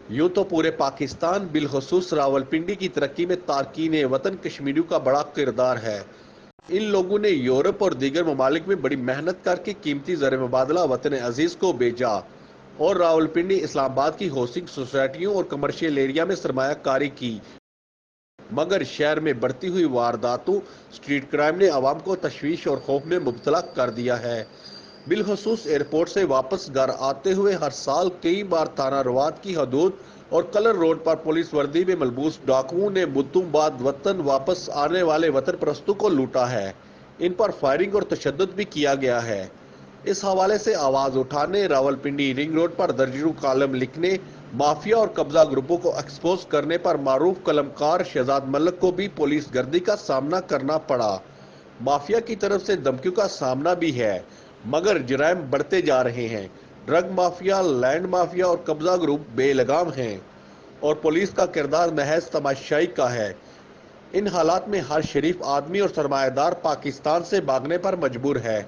یوں تو پورے پاکستان بالخصوص راولپنڈی کی ترقی میں تارکین وطن کشمیریوں کا بڑا کردار ہے۔ ان لوگوں نے یورپ اور دیگر ممالک میں بڑی محنت کر کے قیمتی زر مبادلہ وطن عزیز کو بھیجا اور راولپنڈی، اسلام آباد کی ہاؤسنگ سوسائٹیوں اور کمرشل ایریا میں سرمایہ کاری کی، مگر شہر میں بڑھتی ہوئی وارداتوں، اسٹریٹ کرائم نے عوام کو تشویش اور خوف میں مبتلا کر دیا ہے۔ بالخصوص ایئرپورٹ سے واپس گھر آتے ہوئے ہر سال کئی بار تھانہ رواد کی حدود اور کلر روڈ پر پولیس وردی میں ملبوس ڈاکوؤں نے مدتوں بعد وطن واپس آنے والے وطن پرستوں کو لوٹا ہے۔ ان پر فائرنگ اور تشدد بھی کیا گیا ہے۔ اس حوالے سے آواز اٹھانے، راولپنڈی رنگ روڈ پر درجنوں کالم لکھنے، مافیا اور قبضہ گروپوں کو ایکسپوز کرنے پر معروف قلمکار شہزاد ملک کو بھی پولیس گردی کا سامنا کرنا پڑا۔ مافیا کی طرف سے دھمکیوں کا سامنا بھی ہے، مگر جرائم بڑھتے جا رہے ہیں۔ ڈرگ مافیا، لینڈ مافیا اور قبضہ گروپ بے لگام ہیں اور پولیس کا کردار محض تماشائی کا ہے۔ ان حالات میں ہر شریف آدمی اور سرمایہ دار پاکستان سے بھاگنے پر مجبور ہے۔